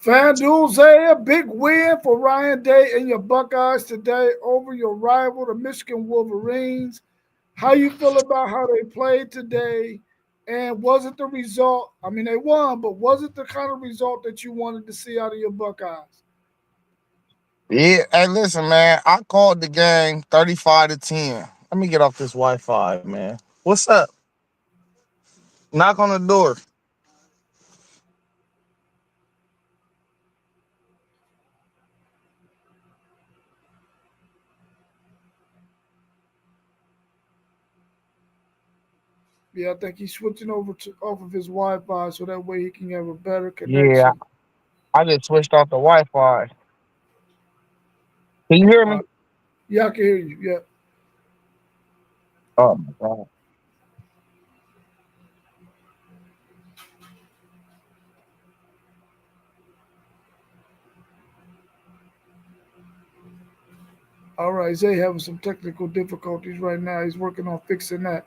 FanDuel say a big win for Ryan Day and your Buckeyes today over your rival, the Michigan Wolverines. How you feel about how they played today? And was it the result? I mean, they won, but was it the kind of result that you wanted to see out of your Buckeyes? Yeah, hey, listen, man. I called the game 35-10. Let me get off this Wi-Fi, man. What's up? Knock on the door. Yeah, I think he's switching over to off of his Wi-Fi so that way he can have a better Yeah, connection. I just switched off the Wi-Fi. Can you hear Uh, me? yeah, I can hear you. Yeah. Oh my god. All right, Zay having some technical difficulties right now. He's working on fixing that.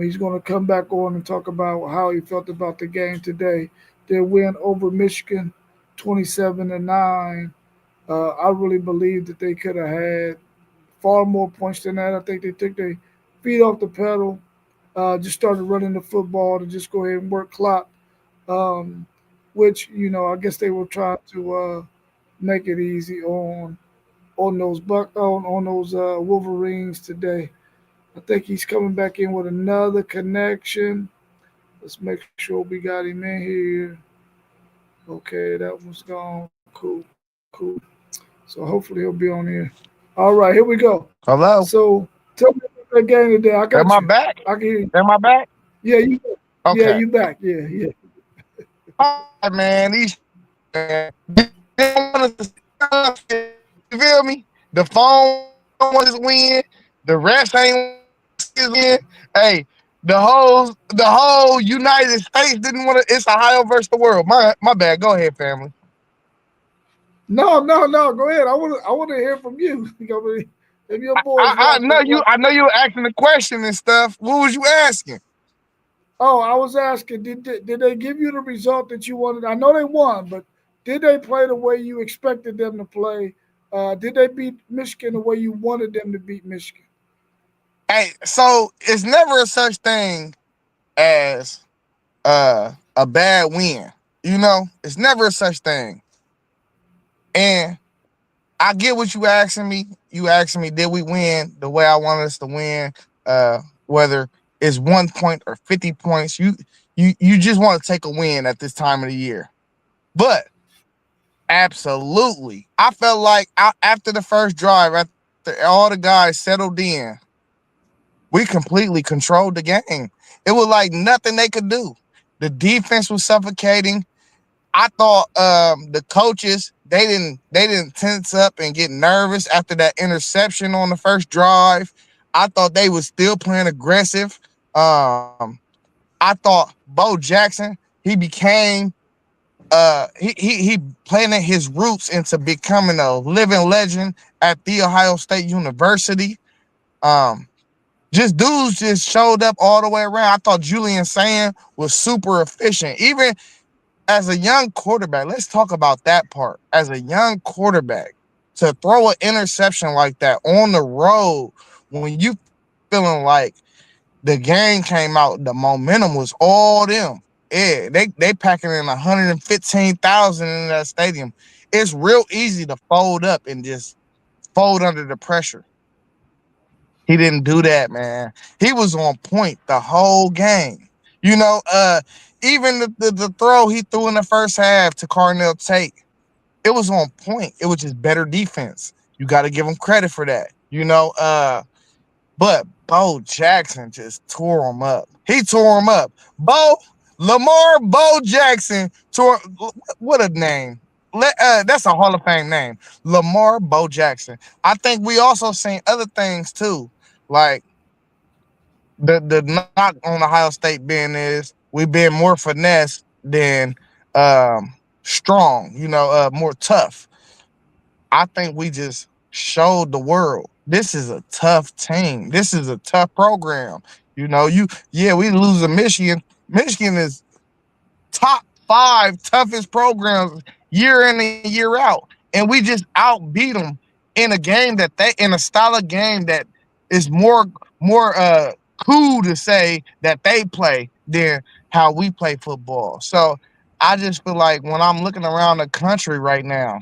He's going to come back on and talk about how he felt about the game today. Their win over Michigan, 27-9. I really believe that they could have had far more points than that. I think they took their feet off the pedal, just started running the football to just go ahead and work clock, um, which I guess they were trying to make it easy on those on those Wolverines today. I think he's coming back in with another connection. Let's make sure we got him in here. Okay, that one's gone. Cool, cool. So hopefully he'll be on here. All right, here we go. Hello? So tell me about that game today. I Am got I you. back? I can hear you. Am I back? Yeah, you. Yeah, Okay. you back. Yeah, yeah. All right, man. These man. They don't want us to- You feel me? The phone don't want us to win. The refs ain't want us to win. Hey, the whole United States didn't want to. It's Ohio versus the world. My bad. Go ahead, family. No, no, no. Go ahead. I want to hear from you. If your boys I rock know with you. rock. I know you were asking the question and stuff. What was you asking? Oh, I was asking, did they give you the result that you wanted? I know they won, but did they play the way you expected them to play? Did they beat Michigan the way you wanted them to beat Michigan? Hey, so it's never a such thing as a bad win. You know, it's never a such thing. And I get what you asking me. You asking me, did we win the way I wanted us to win? Whether it's 1 point or 50 points, you just want to take a win at this time of the year. But absolutely, I felt like after the first drive, after all the guys settled in, we completely controlled the game. It was like nothing they could do. The defense was suffocating. I thought the coaches they didn't tense up and get nervous after that interception on the first drive. I thought they was still playing aggressive. Um, I thought Bo Jackson he became he planted his roots into becoming a living legend at the Ohio State University. Um, just dudes just showed up all the way around. I thought Julian Sand was super efficient. Even as a young quarterback, let's talk about that part. As a young quarterback, to throw an interception like that on the road when you feeling like the game came out, the momentum was all them. Yeah, they packing in 115,000 in that stadium. It's real easy to fold up and just fold under the pressure. He didn't do that, man. He was on point the whole game. You know, even the throw he threw in the first half to Carnell Tate, it was on point. It was just better defense. You got to give him credit for that. But Bo Jackson just tore him up. He tore him up. Bo Jackson tore. What a name! That's a Hall of Fame name, Lamar Bo Jackson. I think we also seen other things too, like the knock on Ohio State being is we being more finesse than strong. More tough. I think we just showed the world this is a tough team. This is a tough program. We lose to Michigan. Michigan is top 5 toughest programs year in and year out, and we just outbeat them in a game that they in a style of game that is more cool to say that they play than how we play football. So I just feel like when I'm looking around the country right now,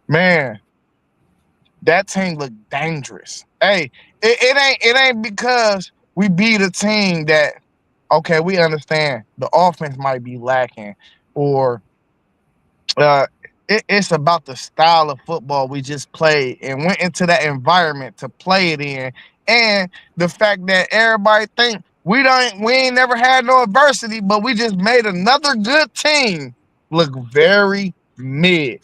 man, that team look dangerous. Hey, it ain't because we beat a team that okay, we understand the offense might be lacking, or uh, it's about the style of football we just played and went into that environment to play it in, and the fact that everybody think we ain't never had no adversity, but we just made another good team look very mid.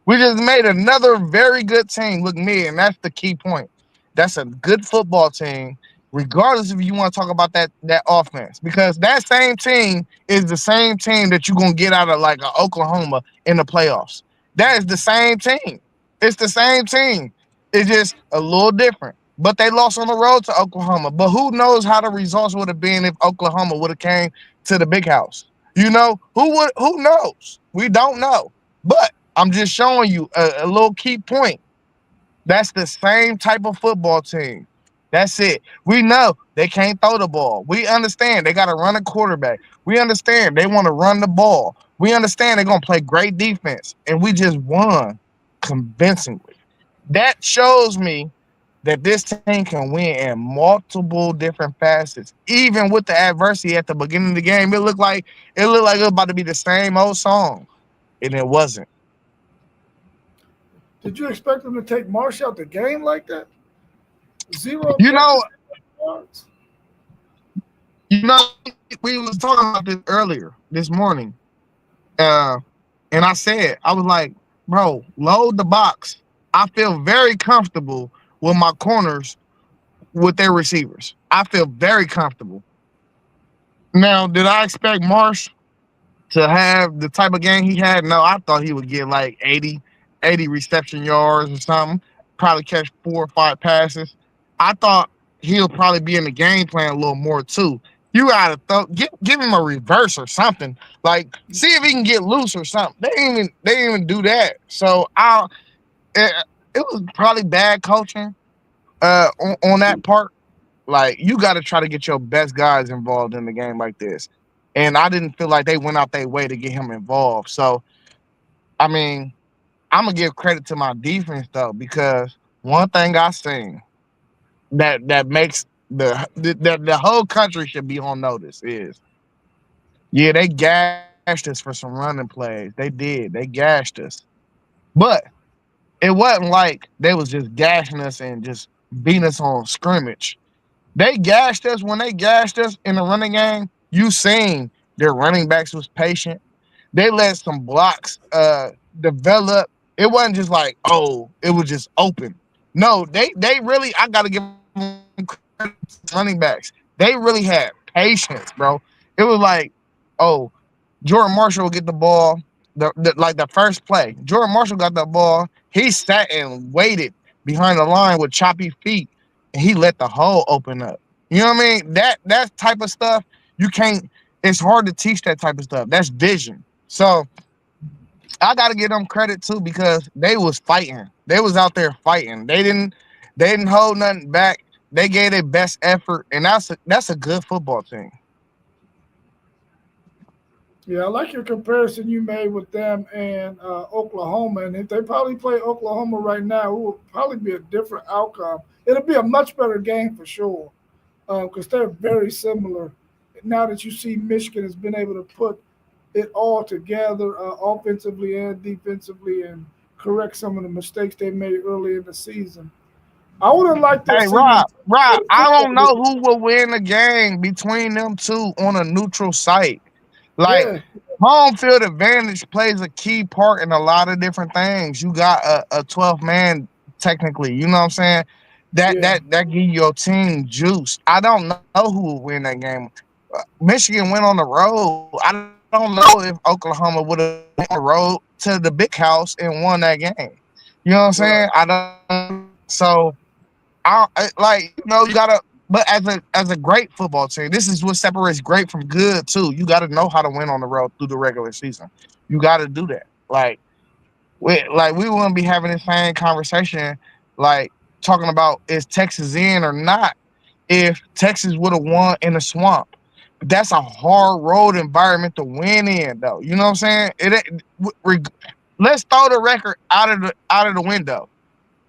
We just made another very good team look mid, and that's the key point. That's a good football team, regardless if you want to talk about that offense, because that same team is the same team that you're gonna get out of like a Oklahoma in the playoffs. That is the same team. It's the same team. It's just a little different. But they lost on the road to Oklahoma. But who knows how the results would have been if Oklahoma would have came to the big house? You know, who knows? We don't know. But I'm just showing you a little key point. That's the same type of football team. That's it. We know they can't throw the ball. We understand they got to run a quarterback. We understand they want to run the ball. We understand they're going to play great defense. And we just won convincingly. That shows me that this team can win in multiple different facets. Even with the adversity at the beginning of the game, it looked like it was about to be the same old song. And it wasn't. Did you expect them to take Marsh out the game like that? Zero You know, catches, yards. You know, we was talking about this earlier this morning, uh, and I said I was like, "Bro, load the box." I feel very comfortable with my corners with their receivers. I feel very comfortable. Now, did I expect Marsh to have the type of game he had? No, I thought he would get like 80 reception yards or something. Probably catch 4 or 5 passes. I thought he'll probably be in the game plan a little more too. You gotta give him a reverse or something. Like see if he can get loose or something. They didn't even do that. So it, it was probably bad coaching on that part. Like you got to try to get your best guys involved in the game like this. And I didn't feel like they went out their way to get him involved. So I mean, I'm gonna give credit to my defense though, because one thing I seen that makes the whole country should be on notice is yeah, they gashed us for some running plays. They did. They gashed us. But it wasn't like they was just gashing us and just beating us on scrimmage. They gashed us when they gashed us in the running game. You seen their running backs was patient. They let some blocks develop. It wasn't just like, oh, it was just open. No, they really I gotta give them credit to running backs. They really had patience, bro. It was like, oh, Jordan Marshall will get the ball. Like the first play. Jordan Marshall got the ball. He sat and waited behind the line with choppy feet and he let the hole open up. You know what I mean? That type of stuff, you can't it's hard to teach that type of stuff. That's vision. So I gotta give them credit too because they was fighting. They was out there fighting. They didn't hold nothing back. They gave their best effort, and that's a good football team. Yeah, I like your comparison you made with them and Oklahoma. And if they probably play Oklahoma right now, it will probably be a different outcome. It'll be a much better game for sure because they're very similar. Now that you see Michigan has been able to put it all together offensively and defensively and correct some of the mistakes they made early in the season. I would have liked to have Hey, seen them Rob, play I football don't this know who will win the game between them two on a neutral site. Like year. home field advantage plays a key part in a lot of different things. You got a 12 man technically, you know what I'm saying? That Yeah, that that give your team juice. I don't know who will win that game. Michigan went on the road. I don't know if Oklahoma would have went on the road to the big house and won that game. You know what I'm saying? right. I don't. So like you gotta. but as a great football team, this is what separates great from good too. You got to know how to win on the road through the regular season. You got to do that. We wouldn't be having this same conversation, like talking about is Texas in or not if Texas would have won in the swamp. That's a hard road environment to win in, though. You know what I'm saying? Let's throw the record out of the window.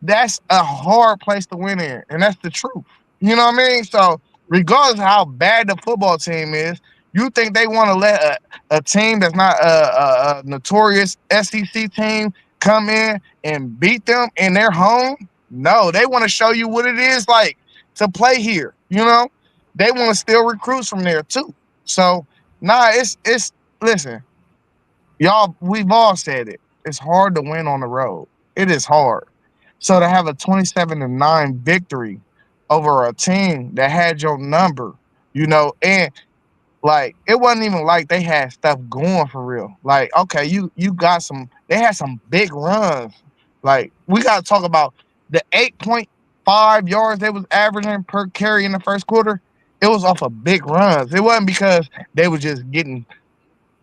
That's a hard place to win in, and that's the truth. You know what I mean? So, regardless of how bad the football team is, you think they want to let a team that's not a notorious SEC team come in and beat them in their home? No, they want to show you what it is like to play here. You know, they want to steal recruits from there too. So, it's listen, y'all. We've all said it. It's hard to win on the road. It is hard. So to have a 27-9 victory over a team that had your number, and like it wasn't even like they had stuff going for real. Like, okay, you got they had some big runs. Like, we gotta talk about the 8.5 yards they was averaging per carry in the first quarter. It was off of big runs. It wasn't because they were just getting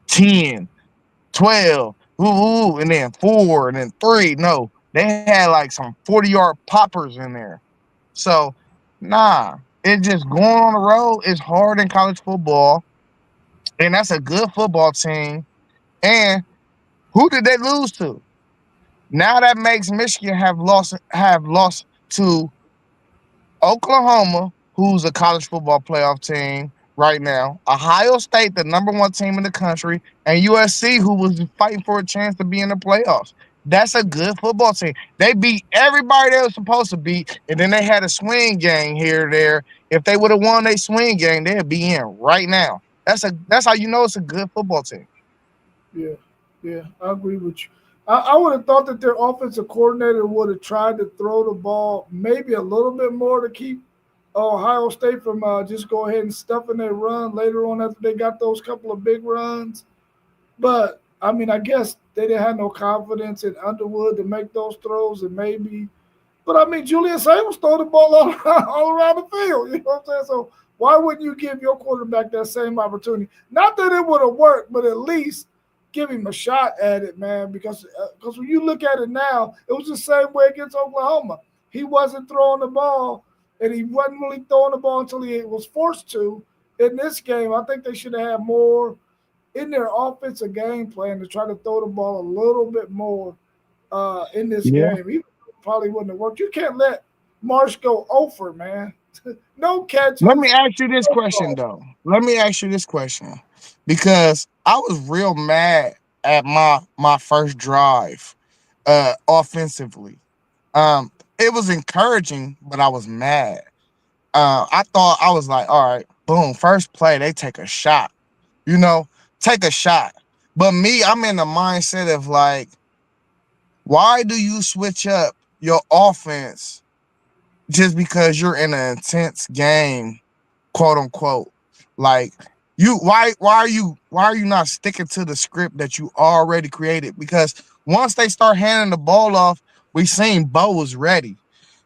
10, 12, and then 4, and then 3. No, they had like some 40-yard poppers in there. So, nah, it just going on the road is hard in college football, and that's a good football team. And who did they lose to? Now that makes Michigan have lost to Oklahoma, who's a college football playoff team right now, Ohio State, the number one team in the country, and USC, who was fighting for a chance to be in the playoffs. That's a good football team. They beat everybody they were supposed to beat, and then they had a swing game here or there. If they would have won their swing game, they'd be in right now. That's how you know it's a good football team. Yeah, yeah, I agree with you. I would have thought that their offensive coordinator would have tried to throw the ball maybe a little bit more to keep Ohio State from just go ahead and stuffing their run later on after they got those couple of big runs. But I mean, I guess they didn't have no confidence in Underwood to make those throws, and maybe. But I mean, Julius Samuels throw the ball all around the field. You know what I'm saying? So why wouldn't you give your quarterback that same opportunity? Not that it would have worked, but at least give him a shot at it, man. Because when you look at it now, it was the same way against Oklahoma. He wasn't throwing the ball, and he wasn't really throwing the ball until he was forced to. In this game, I think they should have had more in their offensive game plan to try to throw the ball a little bit more in this Yeah. game. He probably wouldn't have worked. You can't let Marsh go over, man. No Let me catches, ask you this no question ball. though. Let me ask you this question because I was real mad at my first drive, offensively. It was encouraging, but I was mad. I thought I was like, all right, boom, first play, they take a shot, you know, take a shot. But me, I'm in the mindset of like, why do you switch up your offense just because you're in an intense game, quote unquote? Like, why are you not sticking to the script that you already created? Because once they start handing the ball off, we seen Bo was ready.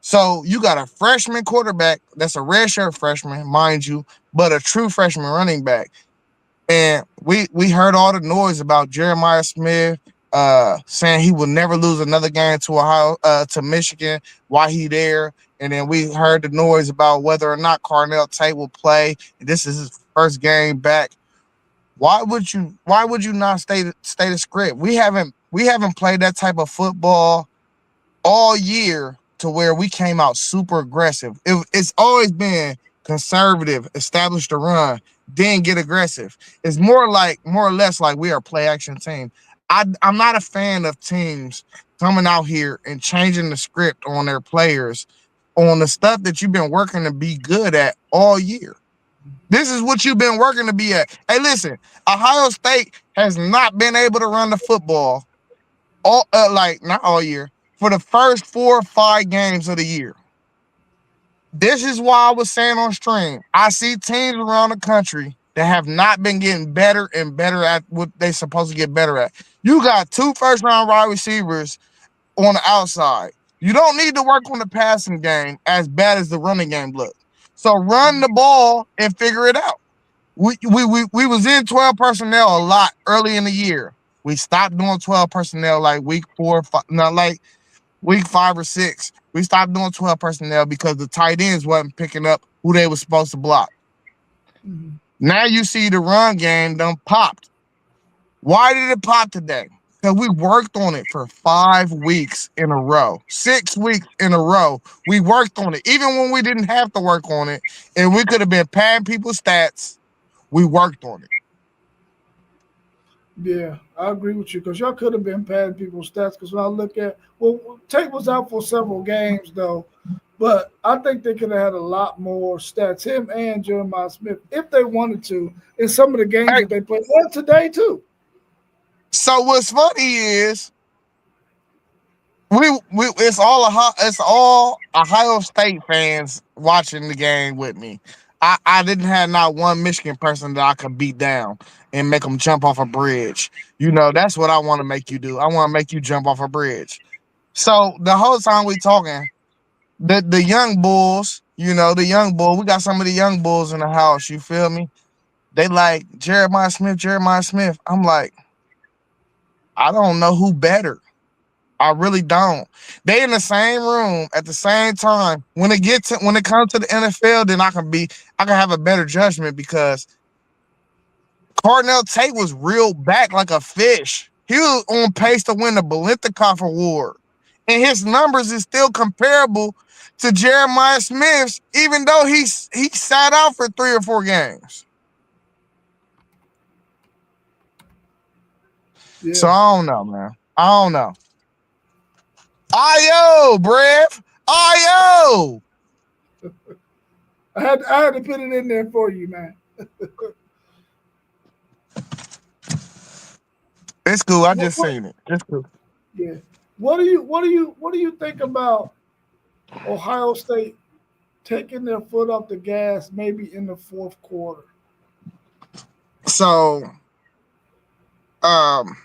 So you got a freshman quarterback that's a redshirt freshman, mind you, but a true freshman running back. And we heard all the noise about Jeremiah Smith saying he will never lose another game to Ohio to Michigan while he there. And then we heard the noise about whether or not Carnell Tate will play. And this is his first game back. Why would you not stay the script? We haven't played that type of football all year to where we came out super aggressive. It's always been conservative, establish the run, then get aggressive. It's more or less like we are a play action team. I'm not a fan of teams coming out here and changing the script on their players on the stuff that you've been working to be good at all year. This is what you've been working to be at. Hey, listen, Ohio State has not been able to run the football all like not all year for the first 4 or 5 games of the year. This is why I was saying on stream. I see teams around the country that have not been getting better and better at what they supposed to get better at. You got 2 first round wide receivers on the outside. You don't need to work on the passing game as bad as the running game look. So run the ball and figure it out. We was in 12 personnel a lot early in the year. We stopped doing 12 personnel like week 4, not like week 5 or 6. We stopped doing 12 personnel because the tight ends wasn't picking up who they were supposed to block. Mhm. Now you see the run game done popped. Why did it pop today? Because we worked on it for 5 weeks in a row, 6 weeks in a row. We worked on it, even when we didn't have to work on it, and we could have been padding people's stats. We worked on it. Yeah, I agree with you because y'all could have been padding people's stats. Because when I look at, well, Tate was out for several games though, but I think they could have had a lot more stats, him and Jeremiah Smith, if they wanted to, in some of the games Hey, that they played. And today too. so what's funny is we it's all Ohio State fans watching the game with me. I didn't have not one Michigan person that I could beat down and make them jump off a bridge. That's what I want to make you do. I want to make you jump off a bridge. So the whole time we talking, the young bulls, the young bull, we got some of the young bulls in the house. You feel me? They like Jeremiah Smith, Jeremiah Smith. I'm like, I don't know who better. I really don't. They in the same room at the same time. When it comes to the NFL, then I can have a better judgment because Cardinal Tate was reeled back like a fish. He was on pace to win the Bolitikoff Award. And his numbers is still comparable to Jeremiah Smith's, even though he sat out for 3 or 4 games. So Yeah, I don't know, man. I don't know. Ayo, Brev. Ayo. I had to put it in there for you, man. It's cool. I What, just what, seen it. It's cool. yeah. What do you think about Ohio State taking their foot off the gas maybe in the fourth quarter? So, um,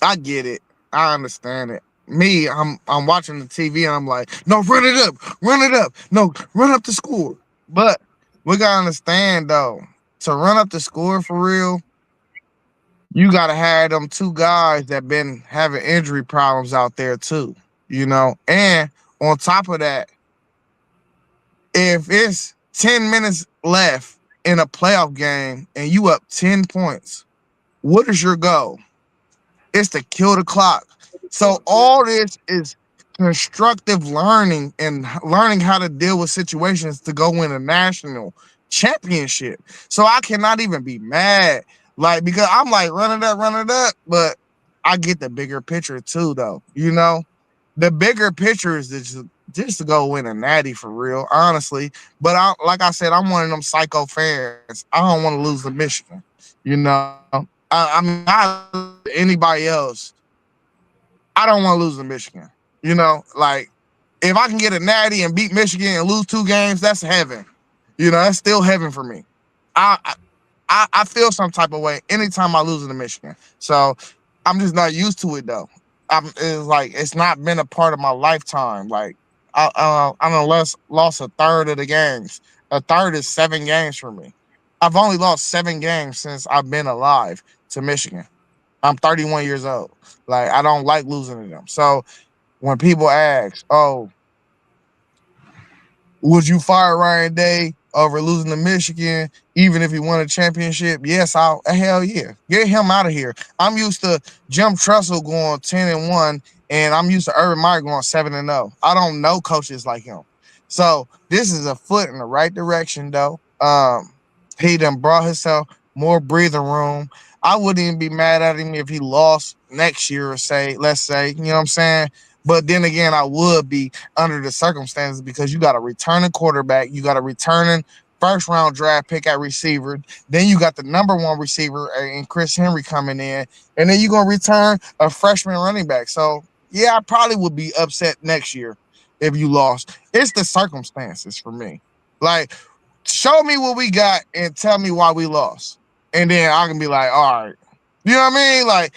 I get it. I understand it. Me, I'm watching the TV and I'm like, no, run it up, no, run up the score. But we gotta understand though, to run up the score for real, you gotta have them two guys that been having injury problems out there too. And on top of that, if it's 10 minutes left in a playoff game and you up 10 points, what is your goal? It's to kill the clock. So Yeah. all this is constructive learning and learning how to deal with situations to go win a national championship. So I cannot even be mad. Like, because I'm like, run it up. But I get the bigger picture too, though. The bigger picture is just to go win a natty for real, honestly. But like I said, I'm one of them psycho fans. I don't want to lose to Michigan. Anybody else. I don't want to lose to Michigan. Like if I can get a natty and beat Michigan and lose 2 games, that's heaven. That's still heaven for me. I I feel some type of way anytime I lose to Michigan. So I'm just not used to it though. It's like it's not been a part of my lifetime. Like I done lost a third of the games. A third is 7 games for me. I've only lost 7 games since I've been alive to Michigan. I'm 31 years old. Like I don't like losing to them. So when people ask, "Oh, would you fire Ryan Day over losing to Michigan, even if he won a championship?" Yes, hell yeah. Get him out of here. I'm used to Jim Tressel going 10-1, and I'm used to Urban Meyer going 7-0. I don't know coaches like him. So this is a foot in the right direction, though. He done brought himself more breathing room. I wouldn't even be mad at him if he lost next year, or let's say, you know what I'm saying? But then again, I would be under the circumstances because you got a returning quarterback, you got a returning first round draft pick at receiver, then you got the number 1 receiver in Chris Henry coming in, and then you're gonna return a freshman running back. So yeah, I probably would be upset next year if you lost. It's the circumstances for me. Like, show me what we got and tell me why we lost, and then I can be like, all right. You know what I mean? Like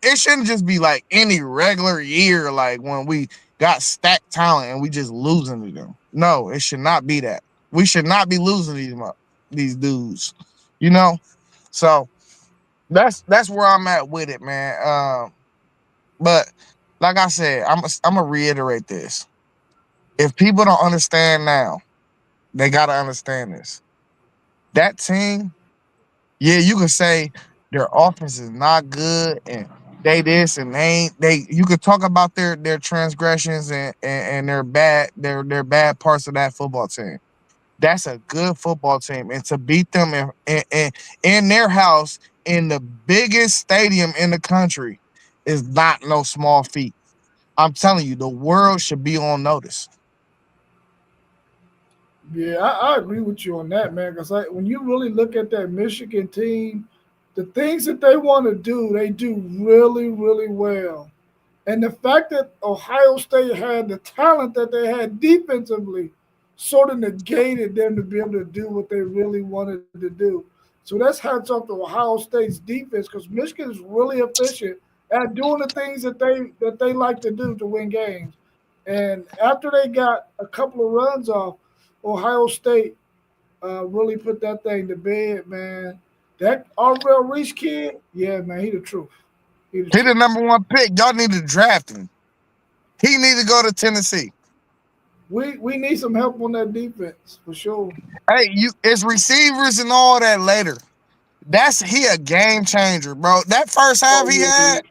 it shouldn't just be like any regular year, like when we got stacked talent and we just losing to them. No, it should not be that. We should not be losing these dudes. You know, so that's where I'm at with it, man. But like I said, I'm gonna reiterate this. If people don't understand now, they gotta understand this. That team, yeah, you can say their offense is not good and they this and they ain't they you could talk about their transgressions and their bad parts of that football team. That's a good football team. And to beat them in their house in the biggest stadium in the country is not no small feat. I'm telling you, the world should be on notice. Yeah, I agree with you on that, man. Because when you really look at that Michigan team, the things that they want to do, they do really, really well. And the fact that Ohio State had the talent that they had defensively sort of negated them to be able to do what they really wanted to do. So that's hats off to Ohio State's defense because Michigan is really efficient at doing the things that they like to do to win games. And after they got a couple of runs off, Ohio State really put that thing to bed, man. That Arvell Reese kid, yeah, man, he the truth. He the He the truth. number one pick. Y'all need to draft him. He need to go to Tennessee. We need some help on that defense for sure. Hey, it's receivers and all that later. That's he a game changer, bro. That first half Oh he yeah, had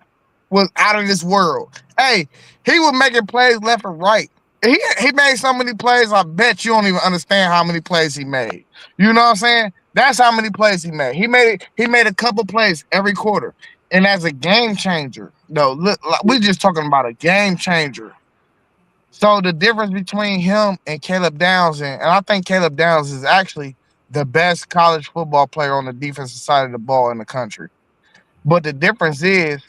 was out of this world. Hey, he was making plays left and right. He made so many plays. I bet you don't even understand how many plays he made. You know what I'm saying? That's how many plays he made. He made a couple plays every quarter. And as a game changer, no, look, like, we just talking about a game changer. So the difference between him and Caleb Downs, and I think Caleb Downs is actually the best college football player on the defensive side of the ball in the country. But the difference is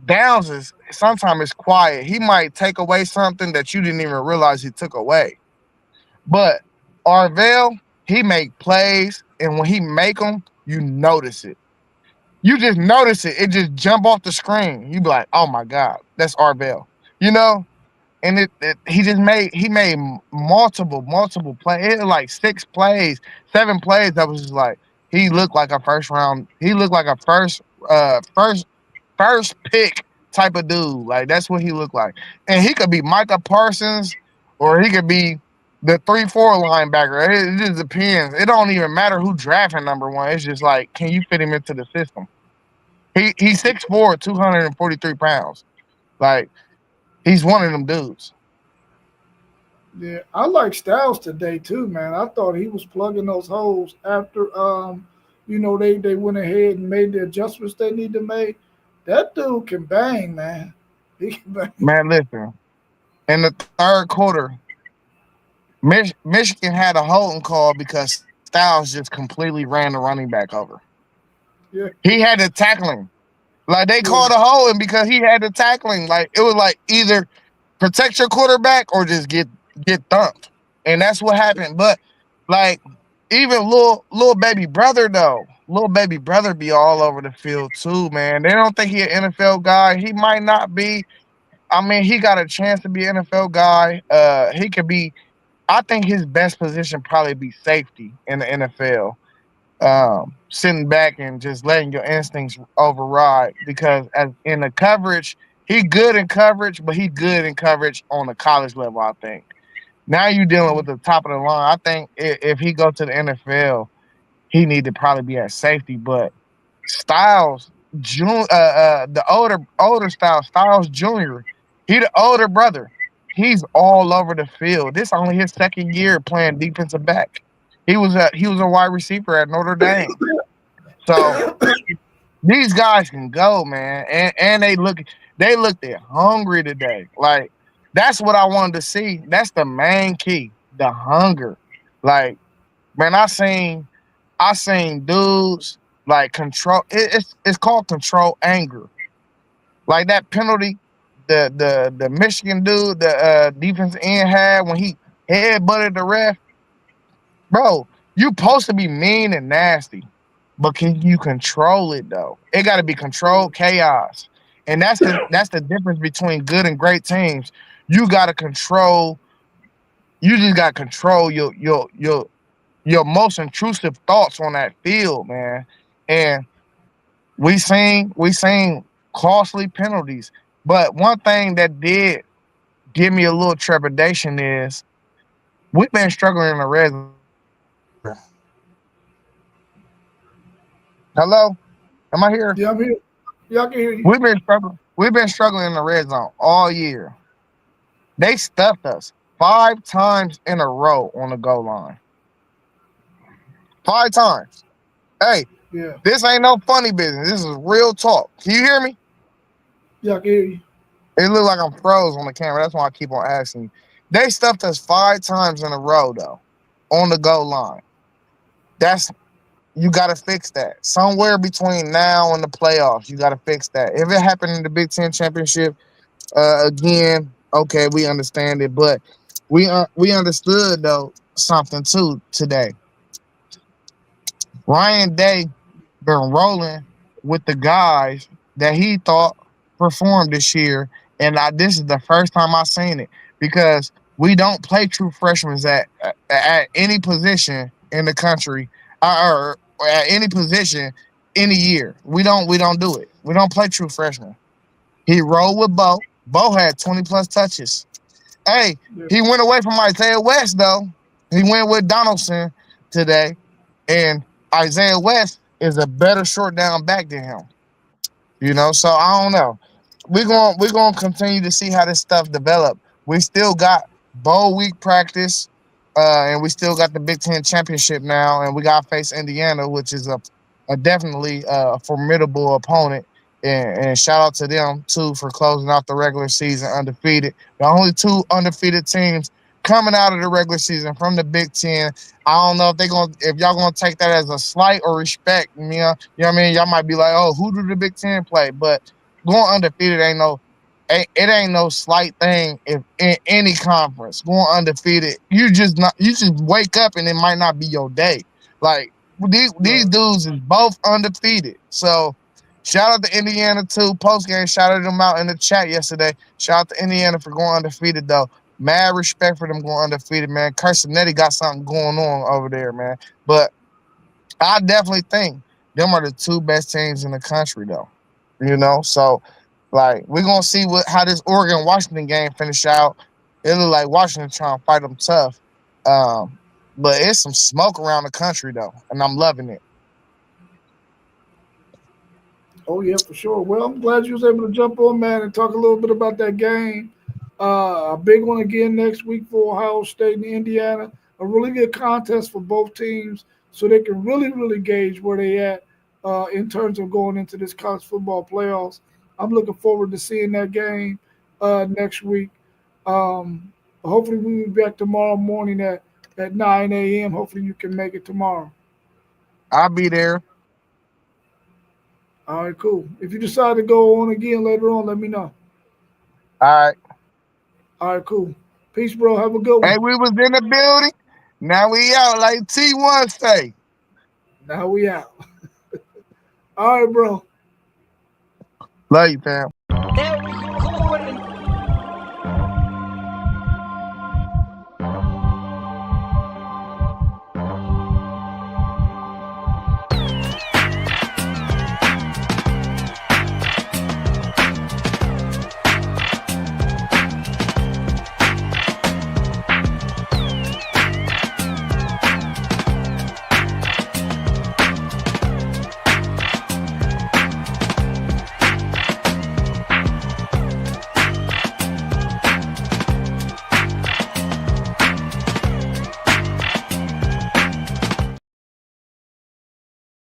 Downs is sometimes it's quiet. He might take away something that you didn't even realize he took away. But Arvell, he make plays, and when he make them, you notice it. You just notice it. It just jump off the screen. You be like, oh my God, that's Arvell. You know? And he made multiple plays. It was like 6 plays, 7 plays that was just like he looked like a first round. He looked like a first pick type of dude. Like that's what he looked like. And he could be Micah Parsons or he could be the 3-4 linebacker. It just depends. It don't even matter who drafting number one. It's just like, can you fit him into the system? He's 6'4", 243 pounds. Like he's one of them dudes. yeah. I like Styles today too, man. I thought he was plugging those holes after they went ahead and made the adjustments they need to make. That dude can bang, man. He can bang. Man, listen. In the third quarter, Michigan had a holding call because Styles just completely ran the running back over. Yeah, He had to tackle him. Like they yeah, called a holding because he had to tackle him. Like it was like either protect your quarterback or just get thumped. And that's what happened. But like even little baby brother though, little baby brother be all over the field too, man. They don't think he an NFL guy. He might not be. I mean, he got a chance to be an NFL guy. He could be. I think his best position probably be safety in the NFL. Sitting back and just letting your instincts override because as in the coverage, he good in coverage, but he good in coverage on the college level. I think now you dealing with the top of the line. I think if he go to the NFL, he need to probably be at safety. But Styles, the older Styles Junior, he the older brother. He's all over the field. This only his second year playing defensive back. He was a wide receiver at Notre Dame. So these guys can go, man, and they looked hungry today. Like that's what I wanted to see. That's the main key, the hunger. Like man, I seen dudes like control. It's called control anger. Like that penalty, the Michigan dude, the defensive end had when he head butted the ref, bro. You supposed to be mean and nasty, but can you control it though? It got to be controlled chaos, and that's the difference between good and great teams. You got to control. You just got to control your your most intrusive thoughts on that field, man. And we seen costly penalties. But one thing that did give me a little trepidation is we've been struggling in the red zone. Hello, am I here? Yeah, I'm here. Yeah, I can hear you. We've been struggling in the red zone all year. They stuffed us 5 times in a row on the goal line. 5 times. Hey, Yeah, this ain't no funny business. This is real talk. Can you hear me? yeah, I can hear you. It look like I'm froze on the camera. That's why I keep on asking you. They stuffed us 5 times in a row though, on the goal line. That's you got to fix that somewhere between now and the playoffs. You got to fix that. If it happened in the Big Ten championship again, okay, we understand it. But we understood though something too today. Ryan Day been rolling with the guys that he thought performed this year, and this is the first time I seen it because we don't play true freshmen at any position in the country or at any position any year. We don't do it. We don't play true freshmen. He rolled with Bo. Bo had 20 plus touches. Hey, Yeah. he went away from Isaiah West though. He went with Donaldson today, and Isaiah West is a better short down back than him. So I don't know. We're gonna continue to see how this stuff develop. We still got bowl week practice, and we still got the Big Ten championship now, and we got to face Indiana, which is a definitely a formidable opponent. And shout out to them too for closing out the regular season undefeated. The only two undefeated teams coming out of the regular season from the Big Ten. I don't know if y'all gonna take that as a slight or respect. You know what I mean? Y'all might be like, oh, who do the Big Ten play? But going undefeated it ain't no slight thing if in any conference. Going undefeated, you just wake up and it might not be your day. Like these Right. dudes is both undefeated. So shout out to Indiana too. Post game shouted them out in the chat yesterday. Shout out to Indiana for going undefeated though. Mad respect for them going undefeated, man. Carsonetti got something going on over there, man. But I definitely think them are the two best teams in the country, though. So like we're gonna see how this Oregon Washington game finish out. It look like Washington trying to fight them tough, um, but it's some smoke around the country though, and I'm loving it. Oh yeah, for sure. Well, I'm glad you was able to jump on, man, and talk a little bit about that game. A big one again next week for Ohio State and Indiana. A really good contest for both teams, so they can really gauge where they at in terms of going into this college football playoffs. I'm looking forward to seeing that game next week. Hopefully, we'll be back tomorrow morning at 9 a.m. Hopefully, you can make it tomorrow. I'll be there. All right, cool. If you decide to go on again later on, let me know. All right. All right, cool. Peace, bro. Have a good Hey, one. we was in the building. Now we out like T1 say. Now we out. All right, bro. Love you, fam. There we